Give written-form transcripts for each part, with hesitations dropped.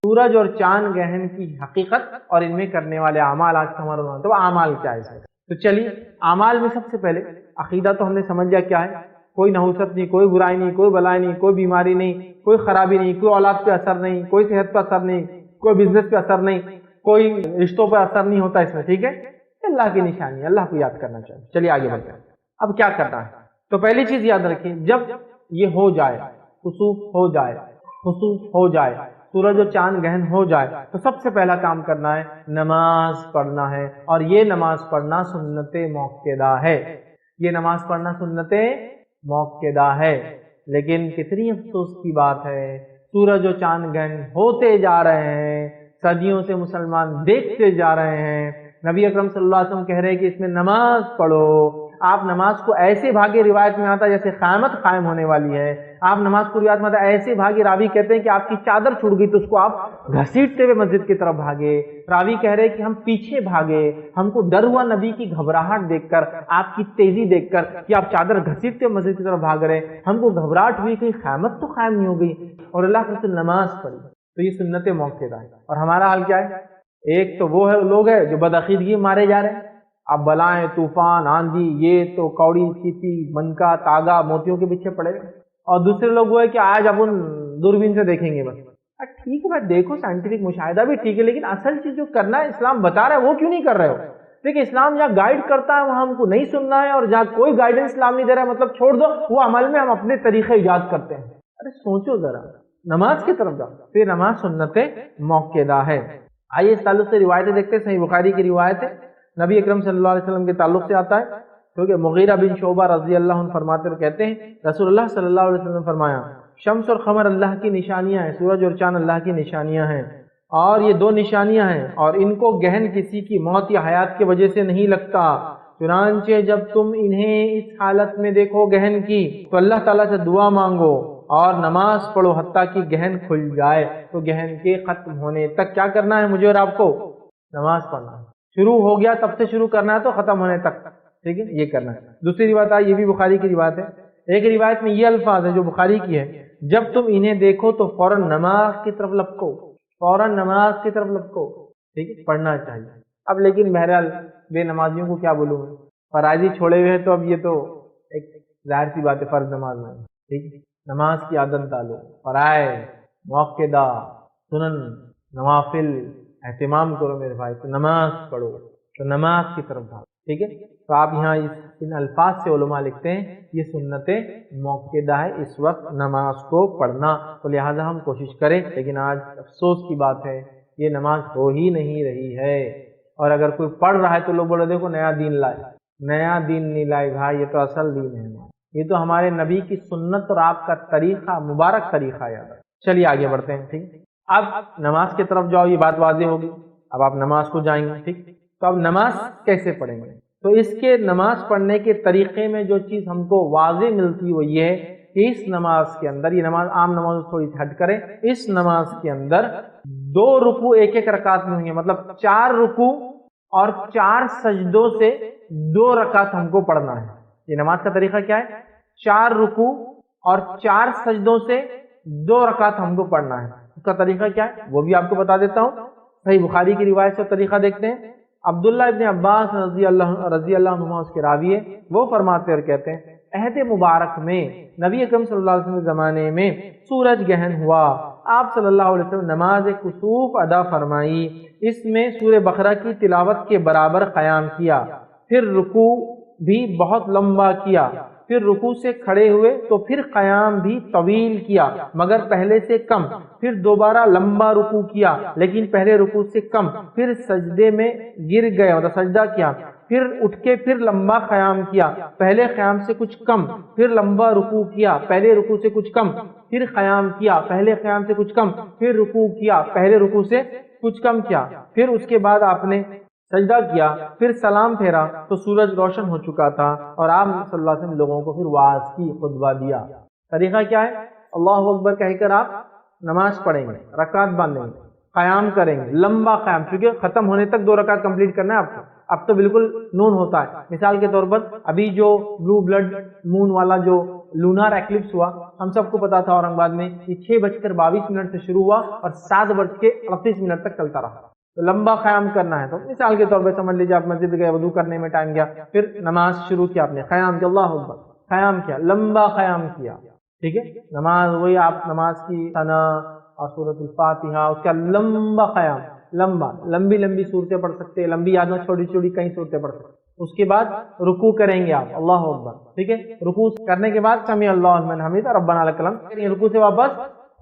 سورج اور چاند گہن کی حقیقت اور ان میں کرنے والے اعمال آج کا ہمارا تو اعمال کیا ہے. تو چلیے اعمال میں سب سے پہلے عقیدہ تو ہم نے سمجھ لیا کیا ہے. کوئی نحوست نہیں، کوئی برائی نہیں، کوئی بلائی نہیں، کوئی بیماری نہیں، کوئی خرابی نہیں، کوئی اولاد پہ اثر نہیں، کوئی صحت پہ اثر نہیں، کوئی بزنس پہ اثر نہیں، کوئی رشتوں پہ اثر نہیں ہوتا اس میں. ٹھیک ہے، اللہ کی نشانی ہے، اللہ کو یاد کرنا چاہیے. چلیے آگے بڑھتے ہیں. اب کیا کرنا ہے؟ تو پہلی چیز یاد رکھیں، جب یہ ہو جائے، خسوف ہو جائے، خسوف ہو جائے، سورج اور چاند گہن ہو جائے، تو سب سے پہلا کام کرنا ہے نماز پڑھنا ہے. اور یہ نماز پڑھنا سنت موقدہ ہے. یہ نماز پڑھنا سنت موقدہ ہے. لیکن کتنی افسوس کی بات ہے، سورج اور چاند گہن ہوتے جا رہے ہیں، صدیوں سے مسلمان دیکھتے جا رہے ہیں. نبی اکرم صلی اللہ علیہ وسلم کہہ رہے ہیں کہ اس میں نماز پڑھو. آپ نماز کو ایسے بھاگے، روایت میں آتا جیسے قیامت قائم ہونے والی ہے. آپ نماز کو روایت میں آتا ایسے بھاگے، راوی کہتے ہیں کہ آپ کی چادر چھوٹ گئی تو اس کو آپ گھسیٹتے ہوئے مسجد کی طرف بھاگے. راوی کہہ رہے کہ ہم پیچھے بھاگے، ہم کو ڈر ہوا نبی کی گھبراہٹ دیکھ کر، آپ کی تیزی دیکھ کر کہ آپ چادر گھسیٹتے ہوئے مسجد کی طرف بھاگ رہے. ہم کو گھبراہٹ ہوئی کہ قیامت تو قائم نہیں ہو گئی، اور اللہ کے رسول نماز پڑھی. تو یہ سنت موقدہ ہے. اور ہمارا حال کیا ہے؟ ایک تو وہ ہے لوگ ہیں جو بدعقیدگی مارے جا رہے ہیں. اب بلائیں، طوفان، آندھی، یہ تو کوڑی چیتی، منکا، تاگا، موتیوں کے پیچھے پڑے گئے. اور دوسرے لوگ وہ ہے کہ آج اب ان دوربین سے دیکھیں گے بس. ٹھیک ہے بھائی، دیکھو سائنٹیفک مشاہدہ بھی ٹھیک ہے، لیکن اصل چیز جو کرنا ہے اسلام بتا رہا ہے وہ کیوں نہیں کر رہے ہو؟ دیکھیں اسلام جہاں گائیڈ کرتا ہے وہاں ہم کو نہیں سننا ہے، اور جہاں کوئی گائیڈنس اسلام نہیں دے رہا ہے مطلب چھوڑ دو، وہ عمل میں ہم اپنے طریقے ایجاد کرتے ہیں. ارے سوچو ذرا، نماز کی طرف جاؤ. پھر نماز سنت موقدہ ہے. آئیے اس تعلق سے روایتیں دیکھتے ہیں. صحیح بخاری کی روایت ہے، نبی اکرم صلی اللہ علیہ وسلم کے تعلق سے آتا ہے، کیونکہ مغیرہ بن شعبہ رضی اللہ عنہ فرماتے اور کہتے ہیں رسول اللہ صلی اللہ علیہ وسلم نے فرمایا شمس اور قمر اللہ کی نشانیاں ہیں، سورج اور چاند اللہ کی نشانیاں ہیں، اور یہ دو نشانیاں ہیں، اور ان کو گہن کسی کی موت یا حیات کی وجہ سے نہیں لگتا. چنانچہ جب تم انہیں اس حالت میں دیکھو گہن کی تو اللہ تعالیٰ سے دعا مانگو اور نماز پڑھو حتیٰ کہ گہن کھل جائے. تو گہن کے ختم ہونے تک کیا کرنا ہے مجھے اور آپ کو؟ نماز پڑھنا ہے. شروع ہو گیا تب سے شروع کرنا ہے تو ختم ہونے تک. ٹھیک ہے، یہ کرنا ہے. دوسری روایت آئی، یہ بھی بخاری کی روایت ہے. ایک روایت میں یہ الفاظ ہے جو بخاری کی ہے، جب تم انہیں دیکھو تو فوراً نماز کی طرف لپکو، فوراً نماز کی طرف لپکو. ٹھیک ہے، پڑھنا چاہیے. اب لیکن بہرحال بے نمازیوں کو کیا بولوں میں، فرائضی چھوڑے ہوئے ہیں تو اب یہ تو ایک ظاہر سی بات ہے فرض نماز میں. ٹھیک ہے، نماز کی عادت ڈالو، فرائض، موقدہ، سنن، نوافل اہتمام کرو میرے بھائی. تو نماز پڑھو، تو نماز کی طرف بھاگو. ٹھیک ہے، تو آپ یہاں ان الفاظ سے علماء لکھتے ہیں یہ سنت موقدہ ہے اس وقت نماز کو پڑھنا. تو لہٰذا ہم کوشش کریں. لیکن آج افسوس کی بات ہے یہ نماز ہو ہی نہیں رہی ہے. اور اگر کوئی پڑھ رہا ہے تو لوگ بولے دیکھو نیا دین لائے. نیا دین نہیں لائے بھائی، یہ تو اصل دین ہے. یہ تو ہمارے نبی کی سنت اور آپ کا طریقہ، مبارک طریقہ یاد ہے. چلیے آگے بڑھتے ہیں. ٹھیک، اب نماز کی طرف جاؤ، یہ بات واضح ہوگی. اب آپ نماز کو جائیں گے. ٹھیک، تو اب نماز کیسے پڑھیں گے؟ تو اس کے نماز پڑھنے کے طریقے میں جو چیز ہم کو واضح ملتی وہ یہ ہے کہ اس نماز کے اندر، یہ نماز عام نماز تھوڑی ہٹ کریں، اس نماز کے اندر 2 رکوع ایک ایک رکعت میں ہوں گے. مطلب 4 رکوع اور 4 سجدوں سے 2 رکعت ہم کو پڑھنا ہے. یہ نماز کا طریقہ کیا ہے؟ 4 رکوع اور 4 سجدوں سے 2 رکعت ہم کو پڑھنا ہے. اس کا طریقہ کیا ہے وہ بھی آپ کو بتا دیتا ہوں. صحیح بخاری کی روایت سے طریقہ دیکھتے ہیں. عبداللہ ابن عباس رضی اللہ عنہما اس کے راوی ہے، وہ فرماتے اور کہتے ہیں عہد مبارک میں نبی اکرم صلی اللہ علیہ وسلم کے زمانے میں سورج گہن ہوا، آپ صلی اللہ علیہ وسلم نماز کسوف ادا فرمائی. اس میں سورہ بقرہ کی تلاوت کے برابر قیام کیا، پھر رکوع بھی بہت لمبا کیا، پھر رکوع سے کھڑے ہوئے تو پھر قیام بھی طویل کیا مگر پہلے سے کم، پھر دوبارہ لمبا رکوع کیا لیکن پہلے رکوع سے کم، پھر سجدے میں گر گئے مطلب سجدہ کیا، پھر اٹھ کے پھر لمبا قیام کیا، پہلے قیام سے کچھ کم، پھر لمبا رکوع کیا، پہلے رکوع سے کچھ کم، پھر قیام کیا، پہلے قیام سے کچھ کم، پھر رکوع کیا، پہلے رکوع سے کچھ کم کیا، پھر اس کے بعد آپ نے سجدہ کیا، پھر سلام پھیرا تو سورج روشن ہو چکا تھا، اور آپ صلی اللہ علیہ وسلم لوگوں کو پھر واعظ کی، خطبہ دیا. طریقہ کیا ہے؟ اللہ اکبر کہہ کر آپ نماز پڑھیں گے، رکعت باندھیں گے، قیام کریں گے، لمبا قیام، کیونکہ ختم ہونے تک 2 رکعت کمپلیٹ کرنا ہے آپ کو. اب تو بالکل نون ہوتا ہے. مثال کے طور پر ابھی جو بلو بلڈ مون والا جو لونار ایکلپس ہوا ہم سب کو پتا تھا اورنگ میں یہ 6:22 سے شروع ہوا اور 7:38 تک چلتا رہا. تو لمبا قیام کرنا ہے تو مثال کے طور پہ سمجھ لیجیے آپ مسجد گئے, وضو کرنے میں ٹائم گیا, پھر نماز شروع کیا آپ نے, قیام کیا, اللہ اکبر, قیام کیا, لمبا قیام کیا, ٹھیک ہے. نماز وہی آپ نماز کی ثنا اور سورۃ الفاتحہ, اس کا لمبا قیام, لمبی لمبی صورتیں پڑھ سکتے, لمبی یادوں چھوٹی چھوٹی کئی صورتیں پڑھ سکتے. اس کے بعد رکوع کریں گے آپ, اللہ اکبر, ٹھیک ہے. رکوع کرنے کے بعد سمیع اللہ لمن حمیدہ ربنا لک الحمد, رکوع سے واپس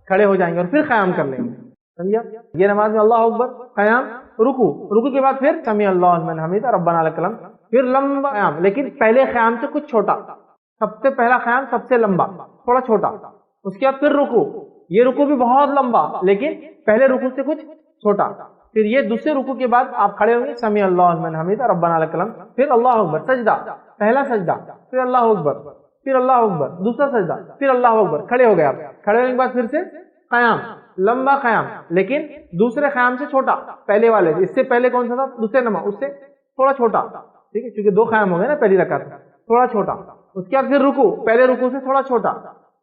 کھڑے ہو جائیں گے اور پھر قیام کر لیں گے. سمجھا, یہ نماز میں اللہ اکبر, قیام, رکوع کے بعد پھر سمیع اللہ لمن حمیدہ ربنا لک الحمد, پھر لمبا قیام, لیکن پہلے قیام سے کچھ چھوٹا. سب سے پہلا قیام سب سے لمبا, تھوڑا چھوٹا. اس کے بعد پھر رکوع, یہ رکوع بھی بہت لمبا لیکن پہلے رکوع سے کچھ چھوٹا. پھر یہ دوسرے رکوع کے بعد آپ کھڑے ہوں گے, سمیع اللہ لمن حمیدہ ربنا لک الحمد, پھر اللہ اکبر, سجدہ, پہلا سجدہ, پھر اللہ اکبر, پھر اللہ اکبر, دوسرا سجدہ, پھر اللہ اکبر, کھڑے ہو گئے آپ. کھڑے ہونے کے بعد پھر سے قیام, لمبا قیام لیکن دوسرے قیام سے چھوٹا, پہلے والے اس سے پہلے کون سا تھا, دوسرے نماز, اس سے تھوڑا چھوٹا, ٹھیک ہے, کیونکہ 2 قیام ہو گئے نا پہلی رکعت میں, تھوڑا چھوٹا. اس کے بعد پھر رکوع, پہلے رکوع سے تھوڑا چھوٹا,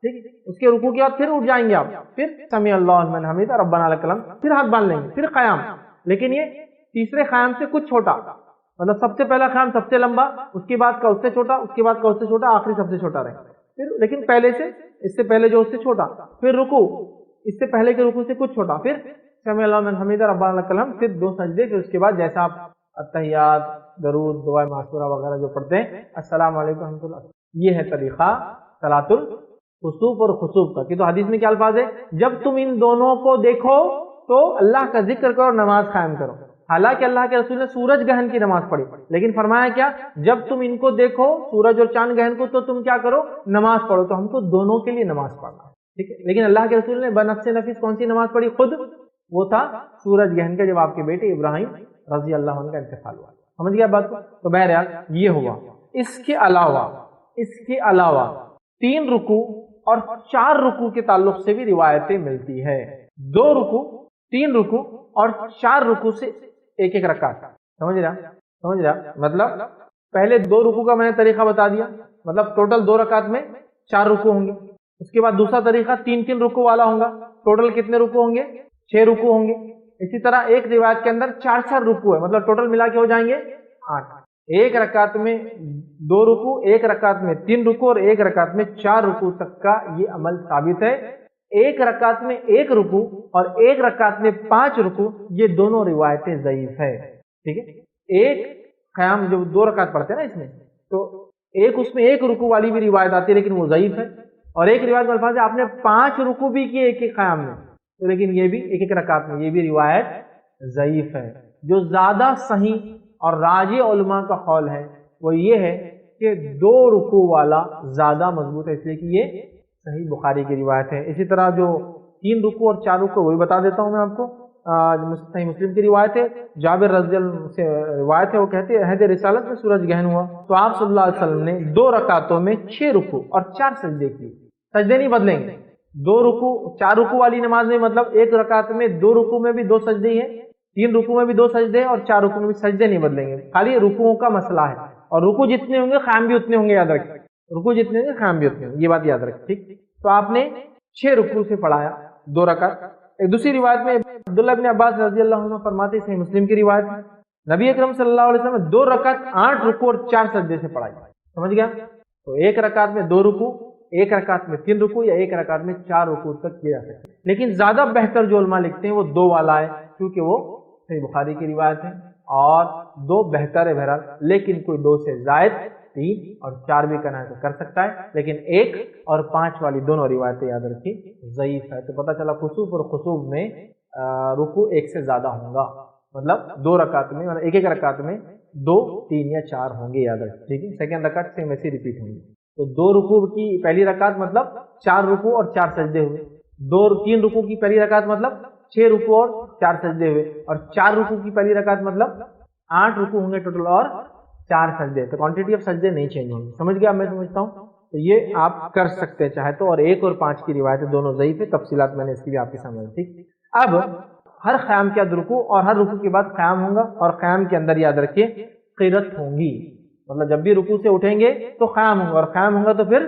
ٹھیک ہے. اس کے رکوع کے بعد پھر اٹھ جائیں گے آپ, پھر سمیع اللہ لمن حمیدہ ربنا لک الحمد, پھر ہاتھ باندھ لیں گے, پھر قیام, لیکن یہ تیسرے قیام سے کچھ چھوٹا, مطلب سب سے پہلا قیام سب سے لمبا, اس کے بعد کا اس سے چھوٹا, اس کے بعد کا اس سے چھوٹا, آخری سب سے چھوٹا رہے. پھر لیکن پہلے سے, اس سے پہلے جو اس سے چھوٹا, پھر رکوع, اس سے پہلے کے رکوع سے کچھ چھوٹا, پھر سمیع اللہ لمن حمیدہ ربنا لک الحمد, پھر 2 سجدے, پھر اس کے بعد جیسا آپ التحیات, درود, دعائے معصورہ وغیرہ جو پڑھتے ہیں, السلام علیکم ورحمۃ اللہ. یہ ہے طریقہ صلاۃ الخسوف اور خسوف کا. کہ تو حدیث میں کیا الفاظ ہے, جب تم ان دونوں کو دیکھو تو اللہ کا ذکر کرو, نماز قائم کرو. حالانکہ اللہ کے رسول نے سورج گہن کی نماز پڑھی, لیکن فرمایا کیا, جب تم ان کو دیکھو سورج اور چاند گہن کو تو تم کیا کرو, نماز پڑھو. تو ہم کو دونوں کے لیے نماز پڑھنا ہے, ٹھیک ہے. لیکن اللہ کے رسول نے بنفس نفیس کون سی نماز پڑھی, خود وہ تھا سورج گہن کا, جب آپ کے بیٹے ابراہیم رضی اللہ عنہ کا انتقال ہوا. سمجھ گیا بات کو. تو بہرحال یہ ہوا. اس کے علاوہ 3 رکوع اور 4 رکوع کے تعلق سے بھی روایتیں ملتی ہے. 2 رکوع, 3 رکوع اور 4 رکوع سے ایک رکعت. سمجھ رہا, مطلب پہلے 2 رکوع کا میں نے طریقہ بتا دیا, مطلب ٹوٹل 2 رکعت میں 4 رکوع ہوں گے. اس کے بعد دوسرا طریقہ 3 رکوع والا ہوگا, ٹوٹل کتنے رکوع ہوں گے, 6 رکوع ہوں گے. اسی طرح ایک روایت کے اندر 4 رکوع ہے, مطلب ٹوٹل ملا کے ہو جائیں گے 8. ایک رکعت میں 2 رکوع, ایک رکعت میں 3 رکوع اور ایک رکعت میں 4 رکوع تک کا یہ عمل ثابت ہے. ایک رکعت میں 1 رکوع اور ایک رکعت میں 5 رکوع, یہ دونوں روایتیں ضعیف ہے, ٹھیک ہے. ایک قیام جب 2 رکعت پڑھتے ہیں نا اس میں, تو ایک اس میں 1 رکوع والی بھی روایت آتی ہے لیکن وہ ضعیف ہے, اور ایک روایت میں الفاظ ہے آپ نے 5 رکوع بھی کیے ایک قیام میں, تو لیکن یہ بھی ایک رکعت میں, یہ بھی روایت ضعیف ہے. جو زیادہ صحیح اور راجح علماء کا قول ہے وہ یہ ہے کہ 2 رکوع والا زیادہ مضبوط ہے, اس لیے کہ یہ صحیح بخاری کی روایت ہے. اسی طرح جو 3 رکوع اور 4 رکوع وہی بتا دیتا ہوں میں آپ کو, صحیح مسلم کی روایت ہے, جابر رضی اللہ عنہ سے روایت ہے, وہ کہتے ہیں عہد رسالت میں سورج گہن ہوا تو آپ صلی اللہ علیہ وسلم نے 2 رکعتوں میں 6 رکوع اور 4 سجدے کیے. سجدے نہیں بدلیں گے. 2 رکوع 4 رکوع والی نماز میں مطلب ایک رکعت میں 2 رکوع میں بھی 2 سجدے ہیں, 3 رکوع میں بھی 2 سجدے ہیں, اور 4 رکوع میں بھی سجدے نہیں بدلیں گے. خالی رکوعوں کا مسئلہ ہے, اور رکوع جتنے ہوں گے قیام بھی اتنے ہوں گے, یاد رکھیں. رکوع جتنے ہوں گے قیام بھی اتنے ہوں گے, یہ بات یاد رکھیں, ٹھیک. تو آپ نے 6 رکوع سے پڑھایا 2 رکعت. ایک دوسری روایت میں عبداللہ بن عباس رضی اللہ عنہ فرماتے ہیں, مسلم کی روایت ہے, نبی اکرم صلی اللہ علیہ وسلم 2 رکعت 8 رکوع اور 4 سجدے سے پڑھائی. سمجھ گیا. تو ایک رکعت میں 2 رکوع, ایک رکعت میں 3 رکوع, یا ایک رکعت میں 4 رکوع تک کیا جا سکتا ہے. لیکن زیادہ بہتر جو علماء لکھتے ہیں وہ 2 والا ہے, کیونکہ وہ صحیح بخاری کی روایت ہے, اور 2 بہتر ہے بہرحال. لیکن کوئی 2 سے زائد 3 اور 4 بھی کرنا ہے تو کر سکتا ہے, لیکن 1 اور 5 والی دونوں روایتیں یاد رکھی ضعیف ہے. تو پتہ چلا خسوف اور خسوف میں رکوع 1 سے زیادہ ہوگا, مطلب 2 رکعت میں, مطلب ایک رکعت میں 2 3 یا 4 ہوں گے, یاد رکھیں, ٹھیک ہے. سیکنڈ رکعت سیم ایسے ریپیٹ ہوں گی. تو 2 رکوع کی پہلی رکعت مطلب 4 رکوع اور 4 سجدے ہوئے, 3 رکوع کی پہلی رکعت مطلب 6 رکوع اور 4 سجدے ہوئے, اور 4 رکوع کی پہلی رکعت مطلب 8 رکوع ہوں گے ٹوٹل اور 4 سجدے. تو کوانٹٹی آف سجدے نہیں چینج ہوں گے. سمجھ گیا, میں سمجھتا ہوں. تو یہ آپ کر سکتے ہیں چاہے تو, اور 1 اور 5 کی روایتیں دونوں ضعیف ہے. تفصیلات میں نے اس کی بھی آپ کے سامنے, ٹھیک. اب ہر قیام کے بعد رکوع, اور ہر رکوع کے بعد قیام ہوگا, اور قیام کے اندر یاد رکھیے قرت ہوں گی, مطلب جب بھی رکوع سے اٹھیں گے تو قیام ہوگا, اور قیام ہوگا تو پھر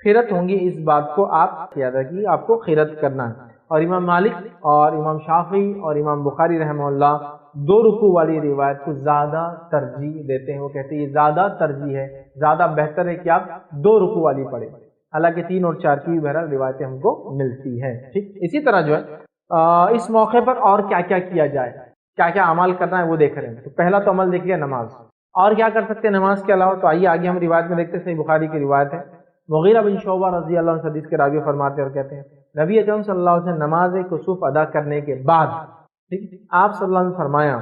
خیرت ہوں گی، اس بات کو آپ یاد رکھیے، آپ کو خیرت کرنا ہے۔ اور امام مالک اور امام شافعی اور امام بخاری رحمہ اللہ 2 رکوع والی روایت کو زیادہ ترجیح دیتے ہیں، وہ کہتے ہیں یہ زیادہ ترجیح ہے، زیادہ بہتر ہے کہ آپ 2 رکوع والی پڑھیں، حالانکہ 3 اور 4 کی بہرحال روایتیں ہم کو ملتی ہیں، ٹھیک۔ اسی طرح جو ہے اس موقع پر اور کیا کیا کیا جائے، کیا کیا اعمال کرنا ہے وہ دیکھ رہے ہیں۔ تو پہلا تو عمل دیکھ لیا نماز، اور کیا کر سکتے ہیں نماز کے علاوہ؟ تو آئیے آگے ہم روایت میں دیکھتے ہیں، صحیح بخاری کی روایت ہے، مغیرہ بن شعبہ رضی اللہ عنہ حدیث کے راوی فرماتے ہیں اور کہتے ہیں نبی اکرم صلی اللہ علیہ وسلم نماز کسوف ادا کرنے کے بعد آپ صلی اللہ علیہ وسلم فرمایا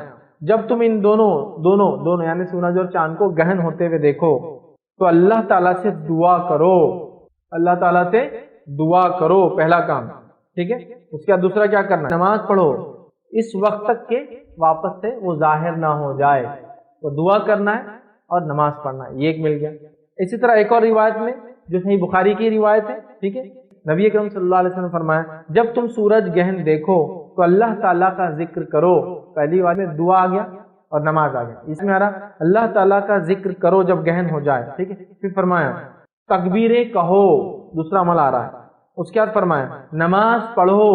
جب تم ان دونوں یعنی سورج اور چاند کو گہن ہوتے ہوئے دیکھو تو اللہ تعالیٰ سے دعا کرو، اللہ تعالیٰ سے دعا کرو، پہلا کام، ٹھیک ہے۔ اس کے بعد دوسرا کیا کرنا ہے؟ نماز پڑھو اس وقت تک کہ واپس سے وہ ظاہر نہ ہو جائے، تو دعا کرنا ہے اور نماز پڑھنا ہے، یہ ایک مل گیا۔ اسی طرح ایک اور روایت میں جو صحیح بخاری کی روایت ہے، ٹھیک ہے، نبی اکرم صلی اللہ علیہ وسلم فرمایا جب تم سورج گہن دیکھو تو اللہ تعالیٰ کا ذکر کرو، پہلی بات میں دعا آ گیا اور نماز آ گیا، اس میں آ رہا اللہ تعالیٰ کا ذکر کرو جب گہن ہو جائے، ٹھیک ہے۔ پھر فرمایا تکبیریں کہو، دوسرا عمل آ رہا ہے۔ اس کے بعد فرمایا نماز پڑھو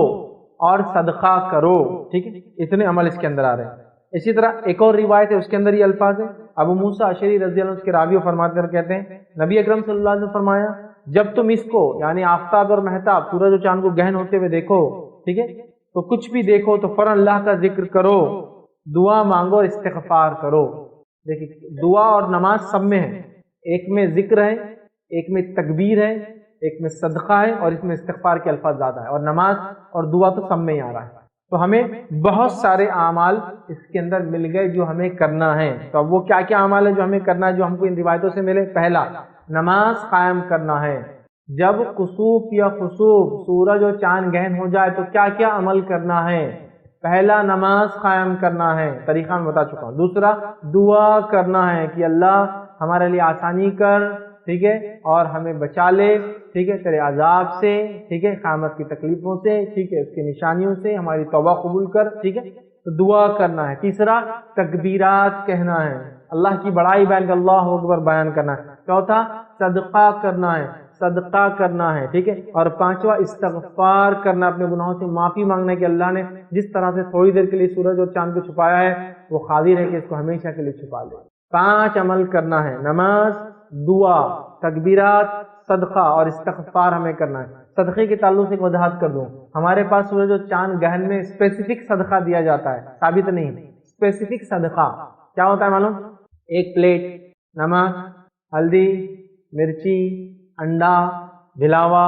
اور صدقہ کرو، ٹھیک ہے، اتنے عمل اس کے اندر آ رہے ہیں۔ اسی طرح ایک اور روایت ہے، اس کے اندر یہ الفاظ ہے، ابو موسیٰ اشعری رضی اللہ عنہ کے راوی فرماتے ہیں کہتے ہیں نبی اکرم صلی اللہ علیہ وسلم فرمایا جب تم اس کو یعنی آفتاب اور مہتاب سورج اور چاند کو گہن ہوتے ہوئے دیکھو، ٹھیک ہے، تو کچھ بھی دیکھو تو فوراً اللہ کا ذکر کرو، دعا مانگو اور استغفار کرو۔ دیکھیے دعا اور نماز سب میں ہے، ایک میں ذکر ہے، ایک میں تکبیر ہے، ایک میں صدقہ ہے، اور اس میں استغفار کے الفاظ زیادہ ہے، اور نماز اور دعا تو سب میں ہی آ رہا ہے۔ تو ہمیں بہت سارے اعمال اس کے اندر مل گئے جو ہمیں کرنا ہے۔ تو اب وہ کیا کیا اعمال ہے جو ہمیں کرنا ہے، جو ہم کو ان روایتوں سے ملے؟ پہلا نماز قائم کرنا ہے، جب کسوف یا خسوف سورج اور چاند گہن ہو جائے تو کیا کیا عمل کرنا ہے؟ پہلا نماز قائم کرنا ہے، طریقہ میں بتا چکا ہوں۔ دوسرا دعا کرنا ہے کہ اللہ ہمارے لیے آسانی کر، ٹھیک ہے، اور ہمیں بچا لے، ٹھیک ہے، تیرے عذاب سے، ٹھیک ہے، قیامت کی تکلیفوں سے، ٹھیک ہے، اس کی نشانیوں سے ہماری توبہ قبول کر، ٹھیک ہے، تو دعا کرنا ہے۔ تیسرا تکبیرات کہنا ہے، اللہ کی بڑائی بیان کر اللہ اکبر بیان کرنا ہے۔ چوتھا صدقہ کرنا ہے، صدقہ کرنا ہے، ٹھیک ہے، اور پانچواں استغفار کرنا، اپنے گناہوں سے معافی مانگنا کہ اللہ نے جس طرح سے تھوڑی دیر کے لیے سورج اور چاند کو چھپایا ہے وہ قادر ہے کہ اس کو ہمیشہ کے لیے چھپا لے۔ 5 عمل کرنا ہے، نماز، دعا، تکبیرات، صدقہ اور استغفار ہمیں کرنا ہے۔ صدقے کے تعلق سے ایک وضاحت کر دوں، ہمارے پاس سورج اور چاند گہن میں اسپیسیفک صدقہ دیا جاتا ہے، ثابت نہیں، اسپیسیفک صدقہ کیا ہوتا ہے معلوم؟ 1 پلیٹ نمک، ہلدی، مرچی، انڈا، بھلاوا،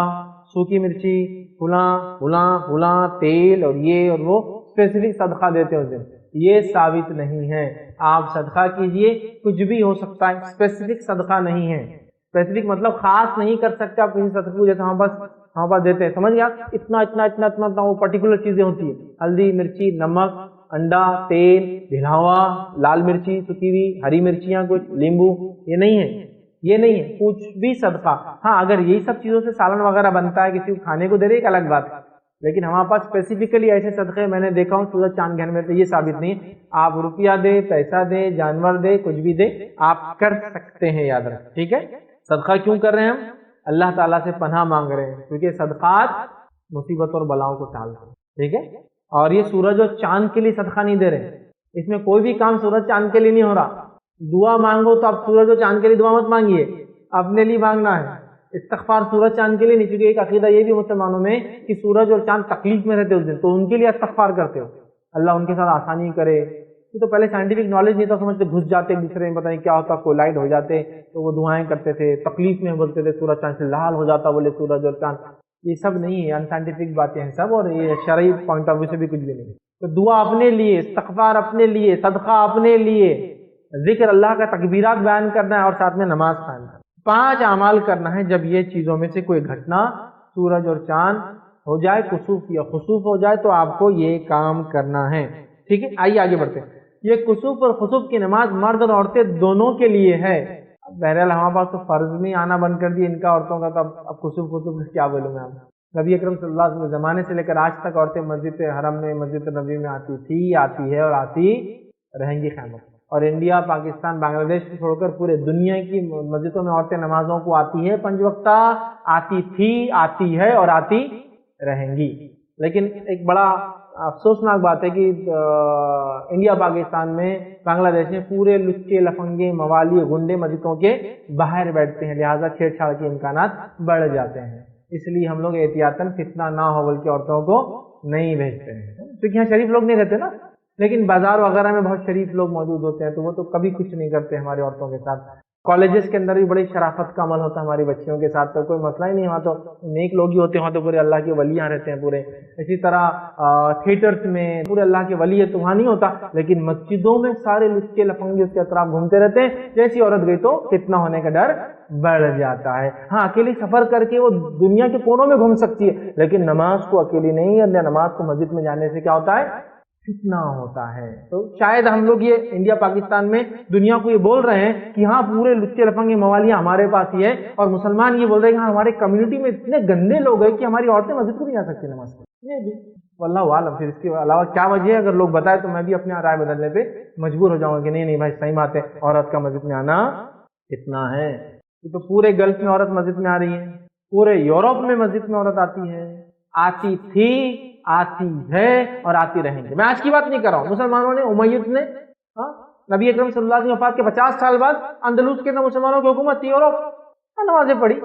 سوکھی مرچی، فلاں تیل اور یہ اور وہ اسپیسیفک صدقہ دیتے ہیں اس دن، یہ ثابت نہیں ہے۔ آپ صدقہ کیجئے، کچھ بھی ہو سکتا ہے، اسپیسیفک صدقہ نہیں ہے۔ اسپیسیفک مطلب خاص نہیں کر سکتے آپ کسی صدقے کو، جیسے ہمارے پاس دیتے ہیں، سمجھ گیا، اتنا وہ پرٹیکولر چیزیں ہوتی ہیں، ہلدی، مرچی، نمک، انڈا، تیل، بھلاوا، لال مرچی سکی ہوئی، ہری مرچیاں، کچھ لیمبو، یہ نہیں ہے، یہ نہیں ہے کچھ بھی صدقہ۔ ہاں اگر یہی سب چیزوں سے سالن وغیرہ بنتا ہے، کسی کو کھانے کو دے رہے ایک الگ بات ہے، لیکن ہمارے پاس اسپیسیفکلی ایسے صدقے میں نے دیکھا ہوں سورج چاند گہن میں، تو یہ ثابت نہیں ہے۔ آپ روپیہ دے، پیسہ دے، جانور دے، کچھ بھی دے، آپ کر سکتے ہیں، یاد رکھ، ٹھیک ہے۔ صدقہ کیوں کر رہے ہیں ہم؟ اللہ تعالیٰ سے پناہ مانگ رہے ہیں، کیونکہ صدقات مصیبت اور بلاؤں کو ٹالتے ہیں، ٹھیک ہے۔ اور یہ سورج اور چاند کے لیے صدقہ نہیں دے رہے، اس میں کوئی بھی کام سورج چاند کے لیے نہیں ہو رہا۔ دعا مانگو تو آپ سورج اور چاند کے لیے دعا مت مانگیے، اپنے لیے مانگنا ہے۔ استغفار سورج چاند کے لیے نہیں، کیونکہ ایک عقیدہ یہ بھی مسلمانوں میں کہ سورج اور چاند تکلیف میں رہتے اس دن، تو ان کے لیے استغفار کرتے ہو، اللہ ان کے ساتھ آسانی کرے۔ یہ تو پہلے سائنٹیفک نالج نہیں تھا، سمجھتے گھس جاتے ایک دوسرے میں، پتہ نہیں کیا ہوتا، کولائڈ ہو جاتے، تو وہ دعائیں کرتے تھے، تکلیف میں بولتے تھے سورج چاند سے لال ہو جاتا بولے سورج اور چاند، یہ سب نہیں ہے، ان سائنٹیفک باتیں ہیں سب، اور یہ شرعی پوائنٹ آف ویو سے بھی کچھ بھی نہیں۔ تو دعا اپنے لیے، استغفار اپنے لیے، صدقہ اپنے لیے، ذکر اللہ کا، تکبیرات بیان کرنا ہے، اور ساتھ میں نماز قائم کرنا ہے۔ 5 اعمال کرنا ہے جب یہ چیزوں میں سے کوئی گھٹنا سورج اور چاند ہو جائے، کسوف یا خسوف ہو جائے، تو آپ کو یہ کام کرنا ہے، ٹھیک ہے۔ آئیے آگے بڑھتے ہیں۔ یہ کسوف اور خسوف کی نماز مرد اور عورتیں دونوں کے لیے ہے۔ بہرحال ہمارے پاس تو فرض میں آنا بند کر دیا ان کا، عورتوں کا، تو اب خسوف کیا بولوں میں آپ۔ نبی اکرم صلی اللہ علیہ وسلم زمانے سے لے کر آج تک عورتیں مسجد حرم میں، مسجد نبوی میں آتی تھی، آتی ہے اور آتی رہیں گی قیامت۔ اور انڈیا، پاکستان، بنگلہ کو چھوڑ کر پورے دنیا کی مسجدوں میں عورتیں نمازوں کو آتی ہے 5 وقتہ، آتی تھی، آتی ہے اور آتی رہیں گی. لیکن ایک بڑا افسوسناک بات ہے کہ انڈیا، پاکستان میں، بنگلہ دیش میں پورے لچے، لفنگے، موالی، گنڈے مسجدوں کے باہر بیٹھتے ہیں، لہٰذا چھیڑ چھاڑ کے امکانات بڑھ جاتے ہیں. اس لیے ہم لوگ احتیاطاً فتنہ نہ ہو بلکہ عورتوں کو نہیں بھیجتے ہیں، کیونکہ یہاں شریف لوگ نہیں رہتے نا. لیکن بازار وغیرہ میں بہت شریف لوگ موجود ہوتے ہیں تو وہ تو کبھی کچھ نہیں کرتے ہماری عورتوں کے ساتھ. کالجز کے اندر بھی بڑی شرافت کا عمل ہوتا ہے ہماری بچیوں کے ساتھ، تو کوئی مسئلہ ہی نہیں. وہاں تو نیک لوگ ہی ہوتے ہیں، وہاں تو پورے اللہ کے ولیاں رہتے ہیں پورے. اسی طرح تھیٹرز میں پورے اللہ کے ولی ہے تو وہاں نہیں ہوتا، لیکن مسجدوں میں سارے لچے لفنگے اس کے اطراف گھومتے رہتے ہیں. جیسی عورت گئی تو فتنہ ہونے کا ڈر بڑھ جاتا ہے. ہاں، اکیلی سفر کر کے وہ دنیا کے کونوں میں گھوم سکتی ہے، لیکن نماز کو اکیلی نہیں، یا نماز کو مسجد میں جانے سے کیا ہوتا ہے؟ فتنہ ہوتا ہے. تو شاید ہم لوگ یہ انڈیا، پاکستان میں دنیا کو یہ بول رہے ہیں کہ ہاں پورے لچے لفنگے موالیاں ہمارے پاس ہی ہے، اور مسلمان یہ بول رہے ہیں کہ ہاں ہمارے کمیونٹی میں اتنے گندے لوگ ہیں کہ ہماری عورتیں مسجد کو نہیں جا سکتی نماز پڑھنے. واللہ عالم. پھر اس کے علاوہ کیا وجہ ہے؟ اگر لوگ بتائے تو میں بھی اپنے رائے بدلنے پہ مجبور ہو جاؤں گا کہ نہیں بھائی صحیح بات ہے، عورت کا مسجد میں آنا اتنا ہے. تو پورے گلف میں عورت مسجد میں آ رہی ہے، پورے یورپ میں مسجد میں عورت آتی ہے، آتی تھی، آتی ہے اور آتی رہیں گے. میں آج کی بات نہیں کر رہا ہوں. مسلمانوں نے، امیت نے نبی اکرم صلی اللہ علیہ وسلم وفات کے 50 سال بعد اندلس کے اندر مسلمانوں کی حکومت تھی، یورپ نمازیں پڑھی،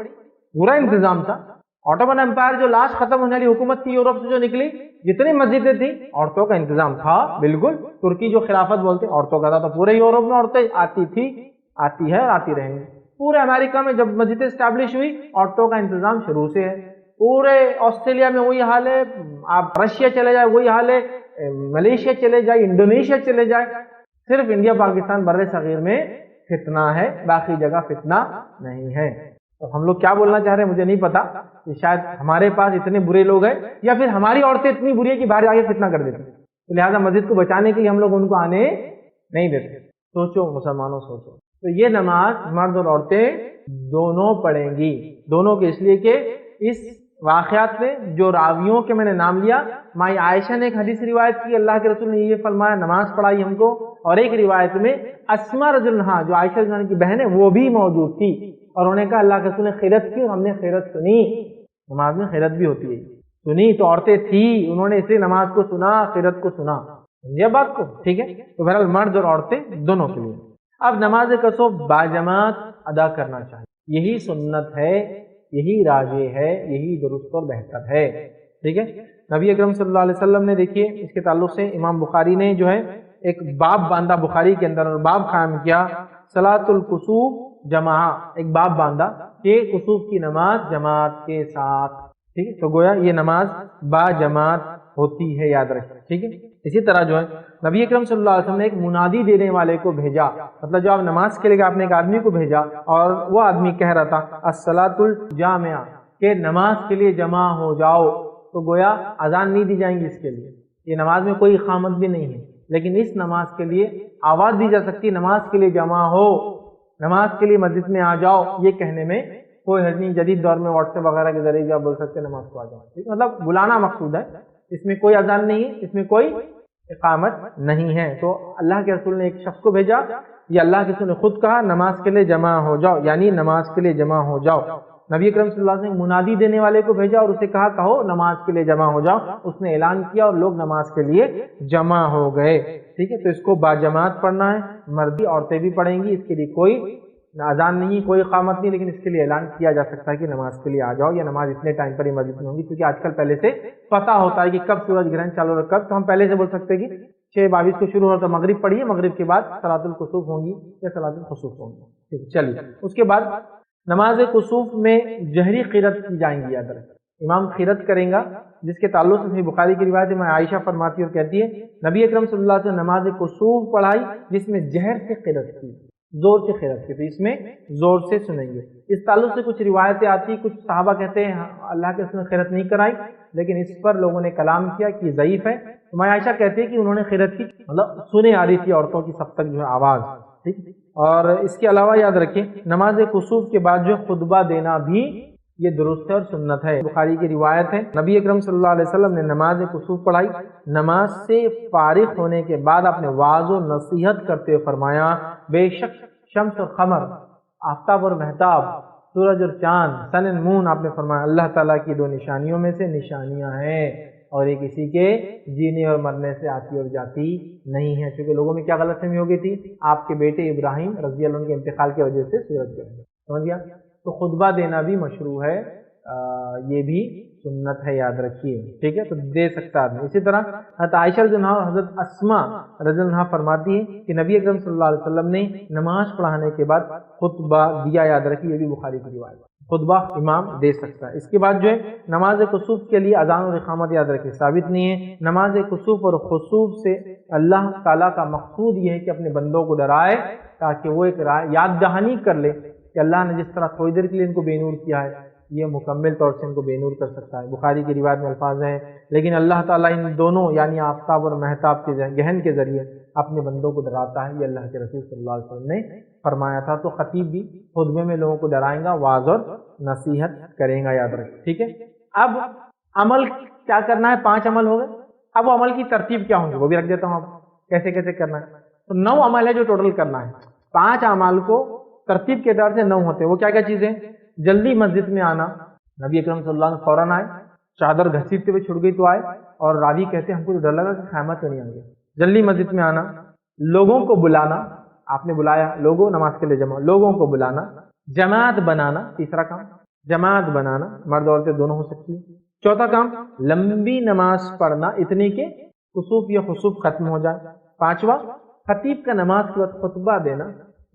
پورا انتظام تھا. آٹومن امپائر جو لاسٹ ختم ہونے والی حکومت تھی یورپ سے جو نکلی، جتنی مسجدیں تھیں عورتوں کا انتظام تھا. بالکل ترکی جو خلافت بولتے عورتوں کا تھا، تو پورے یورپ میں عورتیں آتی تھی، آتی ہے اور آتی رہیں گی. پورے امریکہ میں جب مسجدیں اسٹیبلش ہوئی، عورتوں کا انتظام شروع سے ہے. پورے آسٹریلیا میں وہی حال ہے، آپ رشیا چلے جائے وہی حال ہے، ملیشیا چلے جائے، انڈونیشیا چلے جائے. صرف انڈیا، پاکستان، بر صغیر میں فتنہ ہے، باقی جگہ فتنہ نہیں ہے. تو ہم لوگ کیا بولنا چاہ رہے ہیں مجھے نہیں پتا، کہ شاید ہمارے پاس اتنے برے لوگ ہیں، یا پھر ہماری عورتیں اتنی بری ہیں کہ باہر آگے فتنہ کر دیتی، تو لہٰذا مسجد کو بچانے کے لیے ہم لوگ ان کو آنے نہیں دیتے. سوچو مسلمانوں، سوچو. تو یہ نماز مرد اور عورتیں دونوں پڑھیں گی. دونوں کے اس لیے کہ اس واقعات میں جو راویوں کے میں نے نام لیا، مائی عائشہ نے ایک حدیث روایت کی، اللہ کے رسول نے یہ فرمایا، نماز پڑھائی ہم کو. اور ایک روایت میں اسما رضی اللہ عنہا جو عائشہ رضی اللہ عنہ کی بہن ہے وہ بھی موجود تھی، اور انہوں نے کہا اللہ کے رسول نے خیرت کی اور ہم نے خیرت سنی. نماز میں خیرت بھی ہوتی ہے، سنی تو عورتیں تھی، انہوں نے اس لیے نماز کو سنا، خیرت کو سنا. یہ بات کو ٹھیک ہے. تو بہرحال مرد اور عورتیں دونوں کے لیے. اب نماز کسوف باجماعت ادا کرنا چاہیے، یہی سنت ہے، یہی راجح ہے، یہی درست اور بہتر ہے. ٹھیک ہے. نبی اکرم صلی اللہ علیہ وسلم نے دیکھیے اس کے تعلق سے امام بخاری نے جو ہے ایک باب باندھا بخاری کے اندر، اور باب قائم کیا صلاۃ الکسوف جماع. ایک باب باندھا کہ کسوف کی نماز جماعت کے ساتھ. ٹھیک ہے. تو گویا یہ نماز با جماعت ہوتی ہے، یاد رکھیں. ٹھیک ہے. اسی طرح جو ہے نبی اکرم صلی اللہ علیہ وسلم نے ایک منادی دینے والے کو بھیجا، مطلب جو آپ نماز کے لیے آپ نے ایک آدمی کو بھیجا، اور وہ آدمی کہہ رہا تھا الصلاۃ الجامعہ، کہ نماز کے لیے جمع ہو جاؤ. تو گویا اذان نہیں دی جائیں گی اس کے لیے، یہ نماز میں کوئی اقامت بھی نہیں ہے، لیکن اس نماز کے لیے آواز دی جا سکتی، نماز کے لیے جمع ہو، نماز کے لیے مسجد میں آ جاؤ. یہ کہنے میں کوئی حرج نہیں. جدید دور میں واٹس ایپ وغیرہ کے ذریعے آپ بول سکتے نماز کو آ جاؤ. مطلب بلانا مقصود ہے، اس میں کوئی اذان نہیں ہے، اس میں کوئی اقامت نہیں ہے. تو اللہ کے رسول نے ایک شخص کو بھیجا، یا اللہ کے رسول نے خود کہا نماز کے لیے جمع ہو جاؤ، یعنی نماز کے لیے جمع ہو جاؤ. نبی اکرم صلی اللہ علیہ وسلم نے منادی دینے والے کو بھیجا اور اسے کہا کہو نماز کے لیے جمع ہو جاؤ. اس نے اعلان کیا اور لوگ نماز کے لیے جمع ہو گئے. ٹھیک ہے. تو اس کو باجماعت پڑھنا ہے، مردی عورتیں بھی پڑھیں گی. اس کے لیے کوئی اذان نہیں، کوئی اقامت نہیں، لیکن اس کے لیے اعلان کیا جا سکتا ہے کہ نماز کے لیے آ جاؤ، یا نماز اتنے ٹائم پر ہی مسجد میں ہوگی. کیونکہ آج کل پہلے سے پتہ ہوتا ہے کہ کب سورج گرہن چالو رہا، کب، تو ہم پہلے سے بول سکتے ہیں کہ 6:22 کو شروع ہوتا، مغرب پڑھیے، مغرب کے بعد صلاۃ الکسوف ہوں گی یا صلاۃ الخسوف ہوں گی. ٹھیک ہے. چلیے اس کے بعد نماز کسوف میں جہری قرات کی جائیں گی. یاد رکھیں امام قرات کریں گا، جس کے تعلق سے بخاری کی روایت میں عائشہ فرماتی اور کہتی ہے نبی اکرم صلی اللہ علیہ وسلم نے نماز کسوف پڑھائی جس میں جہر سے قرات کی، زور سے قرات کی. تو اس میں زور سے سنیں گے. اس تعلق سے کچھ روایتیں آتی، کچھ صحابہ کہتے ہیں اللہ کے رسول نے قرات نہیں کرائی، لیکن اس پر لوگوں نے کلام کیا کہ ضعیف ہے. تو میں عائشہ کہتی ہے کہ انہوں نے قرات کی، مطلب سنے آ رہی تھی عورتوں کی سب تک جو ہے آواز. ٹھیک. اور اس کے علاوہ یاد رکھیں نماز کسوف کے بعد جو خطبہ دینا بھی یہ درست ہے اور سنت ہے۔ بخاری کی روایت ہے، نبی اکرم صلی اللہ علیہ وسلم نے نماز کسوف پڑھائی، نماز سے فارغ ہونے کے بعد اپنے واعظ و نصیحت کرتے ہوئے فرمایا، بے شک شمس اور قمر، آفتاب اور مہتاب، سورج اور چاند، سن اینڈ مون، آپ نے فرمایا اللہ تعالیٰ کی دو نشانیوں میں سے نشانیاں ہیں، اور یہ کسی کے جینے اور مرنے سے آتی اور جاتی نہیں ہے۔ چونکہ لوگوں میں کیا غلط فہمی ہو گئی تھی، آپ کے بیٹے ابراہیم رضی اللہ عنہ کے انتقال کی وجہ سے سورج گرہن، سمجھ گیا؟ تو خطبہ دینا بھی مشروع ہے، یہ بھی سنت ہے، یاد رکھیے، ٹھیک ہے؟ تو دے سکتا آدمی۔ اسی طرح حضرت عائشہ رضی اللہ عنہا اور حضرت اسماء رضی اللہ عنہا فرماتی ہیں کہ نبی اکرم صلی اللہ علیہ وسلم نے نماز پڑھانے کے بعد خطبہ دیا، یاد رکھیے، یہ بھی بخاری کی روایت ہے، خطبہ امام دے سکتا ہے۔ اس کے بعد جو ہے نماز کسوف کے لیے اذان اور اقامت، یاد رکھیے، ثابت نہیں ہے۔ نماز کسوف اور خسوف سے اللہ تعالیٰ کا مقصود یہ ہے کہ اپنے بندوں کو ڈرائے، تاکہ وہ ایک یاد دہانی کر لے کہ اللہ نے جس طرح تھوڑی دیر کے لیے ان کو بے نور کیا ہے، یہ مکمل طور سے ان کو بے نور کر سکتا ہے۔ بخاری کی روایت میں الفاظ ہیں، لیکن اللہ تعالیٰ ان دونوں یعنی آفتاب اور مہتاب کے گہن کے ذریعے اپنے بندوں کو ڈراتا ہے، یہ اللہ کے رسول صلی اللہ علیہ وسلم نے فرمایا تھا۔ تو خطیب بھی خطبے میں لوگوں کو ڈرائیں گا، واعظ اور نصیحت کریں گا، یاد رکھیں، ٹھیک ہے؟ اب عمل کیا کرنا ہے؟ 5 عمل ہو گئے۔ اب وہ عمل کی ترتیب کیا ہوں گی وہ بھی رکھ دیتا ہوں، آپ کیسے کیسے کرنا ہے۔ تو 9 عمل ہے جو ٹوٹل کرنا ہے۔ 5 اعمال کو ترتیب کے اعتبار سے 9 ہوتے ہیں۔ وہ کیا کیا چیزیں؟ جلدی مسجد میں آنا، نبی اکرم صلی اللہ علیہ وسلم فوراً آئے، چادر گھسیٹتے ہوئے چھوٹ گئی تو آئے، اور راوی کہتے ہیں ہم کو ڈر لگا کہ خیمہ تو نہیں آئیں گے۔ جلدی مسجد میں آنا، لوگوں کو بلانا، آپ نے بلایا، لوگوں نماز کے لیے جمع، لوگوں کو بلانا، جماعت بنانا، تیسرا کام جماعت بنانا، مرد عورتیں دونوں ہو سکتی ہیں۔ چوتھا کام لمبی نماز پڑھنا، اتنی کہ کسوف یا خسوف ختم ہو جائے۔ 5واں خطیب کا نماز کے وقت خطبہ دینا،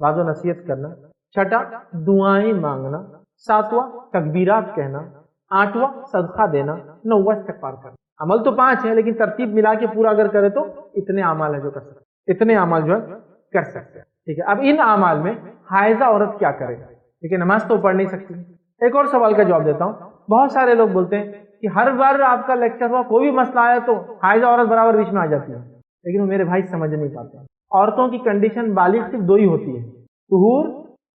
واعظ و نصیحت کرنا۔ 6واں دعائیں مانگنا۔ 7واں تکبیرات کہنا۔ 8واں صدقہ دینا۔ 9واں استغفار کرنا۔ عمل تو 5 ہے، لیکن ترتیب ملا کے پورا اگر کرے تو اتنے اعمال ہے جو کر سکتے، اتنے اعمال جو ہے کر سکتے ہیں، ٹھیک ہے؟ اب ان اعمال میں حائضہ عورت کیا کرے؟ ٹھیک ہے، نماز تو پڑھ نہیں سکتی۔ ایک اور سوال کا جواب دیتا ہوں۔ بہت سارے لوگ بولتے ہیں کہ ہر بار آپ کا لیکچر ہوا، کوئی بھی مسئلہ آیا تو حائضہ عورت برابر بیچ میں آ جاتی ہے، لیکن وہ میرے بھائی سمجھ نہیں پاتے۔ عورتوں کی کنڈیشن بالغ صرف 2 ہی ہوتی ہے، طہور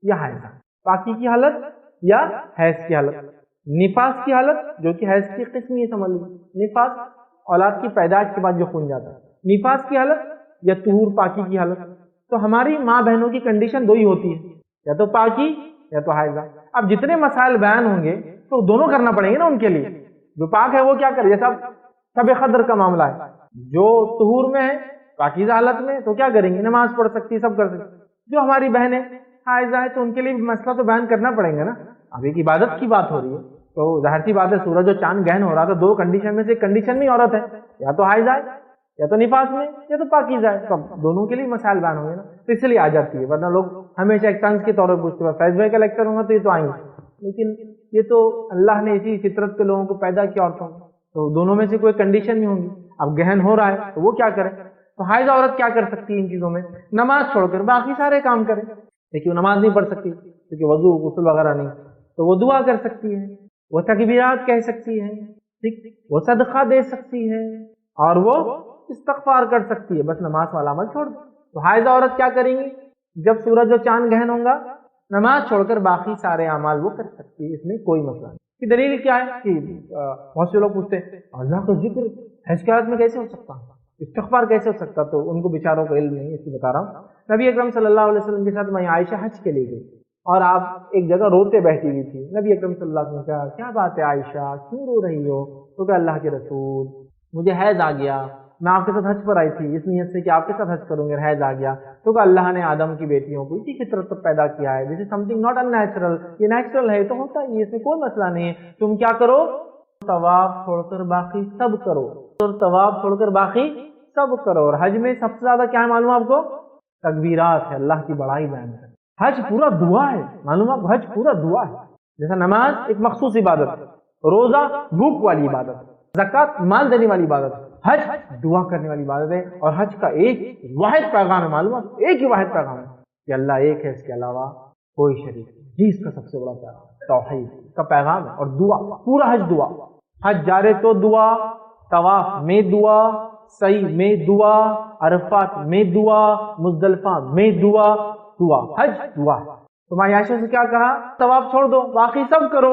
یا حائضہ، باقی کی حالت یا حیض کی حالت۔ نفاس کی حالت جو کہ حیض کی قسم ہی سمجھ لیجیے، نفاس اولاد کی پیدائش کے بعد جو خون جاتا ہے، نفاس کی حالت یا طہور پاکی کی حالت۔ تو ہماری ماں بہنوں کی کنڈیشن 2 ہی ہوتی ہے، یا تو پاکی یا تو حائضہ۔ اب جتنے مسائل بیان ہوں گے تو دونوں کرنا پڑیں گے نا ان کے لیے۔ جو پاک ہے وہ کیا کرے؟ جیسا شب قدر کا معاملہ ہے، جو طہور میں ہے، پاکیزہ حالت میں، تو کیا کریں گے؟ نماز پڑھ سکتی، سب کر سکتی۔ جو ہماری بہنیں حائضہ ہے تو ان کے لیے مسئلہ تو بیان کرنا پڑیں گے نا۔ اب ایک عبادت کی بات ہو رہی ہے تو ظاہر سی بات ہے، سورج اور چاند گہن ہو رہا، تو 2 کنڈیشن میں سے ایک کنڈیشن میں عورت ہے، یا تو حائضہ ہے یا تو نفاس میں یا تو پاکیزہ ہے، تو دونوں کے لیے مسائل بیان ہوں گے نا، تو اس لیے آ جاتی ہے۔ ورنہ لوگ ہمیشہ ایک طنز کے طور پر پوچھتے ہیں فیض بھائی کا لیکچر ہوگا تو یہ تو آئیں گے، لیکن یہ تو اللہ نے اسی فطرت پہ لوگوں کو پیدا کیا عورتوں کو، تو دونوں میں سے کوئی کنڈیشن نہیں ہوگی۔ اب گہن ہو رہا ہے تو وہ کیا کرے؟ تو حائضہ عورت کیا کر سکتی ہے ان چیزوں میں؟ نماز چھوڑ کر باقی سارے کام کرے، لیکن وہ نماز نہیں پڑھ سکتی کیونکہ وضو غسل وغیرہ نہیں، تو وہ دعا کر سکتی ہے، وہ تکبیرات کہہ سکتی ہے، ٹھیک، وہ صدقہ دے سکتی ہے، اور وہ استغفار کر سکتی ہے، بس نماز والا عمل چھوڑ دو۔ تو حائضہ عورت کیا کریں گی؟ جب سورج اور چاند گہن ہوں گا، نماز چھوڑ کر باقی سارے اعمال وہ کر سکتی ہے، اس میں کوئی مسئلہ نہیں۔ کی دلیل کیا ہے کہ بہت سے لوگ پوچھتے ہیں اللہ کا ذکر حج کی حالت میں کیسے ہو سکتا، استغفار کیسے ہو سکتا؟ تو ان کو بیچاروں کو علم نہیں، اس لیے بتا رہا ہوں۔ نبی اکرم صلی اللہ علیہ وسلم کے ساتھ میں عائشہ حج کے لیے گئی، اور آپ ایک جگہ روتے بیٹھی ہوئی تھی۔ نبی اکرم صلی اللہ علیہ وسلم نے کہا کیا بات ہے عائشہ، کیوں رو رہی ہو؟ تو کہ اللہ کے رسول مجھے حیض آ گیا، میں آپ کے ساتھ حج پر آئی تھی اس نیت سے کہ آپ کے ساتھ حج کروں گے، حیض آ گیا۔ تو کہ اللہ نے آدم کی بیٹیوں کو اسی فطرت پر پیدا کیا ہے، this is something not in natural, یہ نیچرل ہے تو ہوتا ہی، اس میں کوئی مسئلہ نہیں ہے۔ تم کیا کرو؟ طواف چھوڑ کر باقی سب کرو، اور طواف چھوڑ کر باقی سب کرو۔ اور حج میں سب سے زیادہ کیا ہے معلوم آپ کو؟ تکبیرات ہے، اللہ کی بڑائی بیان ہے۔ حج پورا دعا ہے، معلوم آپ، حج پورا دعا ہے۔ جیسا نماز ایک مخصوص عبادت ہے، روزہ بھوک والی عبادت ہے، زکوٰۃ مال دینے والی عبادت ہے، حج دعا کرنے والی عبادت ہے۔ اور حج کا ایک واحد پیغام ہے، معلوم ہے، ایک ہی واحد پیغام ہے کہ اللہ ایک ہے، اس کے علاوہ کوئی شریک نہیں، جی اس کا سب سے بڑا پیغام توحید کا پیغام ہے۔ اور دعا، پورا حج دعا، حج جارے تو دعا، طواف میں دعا، سعی میں دعا، عرفات میں دعا، مزدلفہ میں دعا، دعا، حج دعا۔ تو میں عائشہ سے کیا کہا؟ طواف چھوڑ دو، باقی سب کرو۔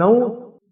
9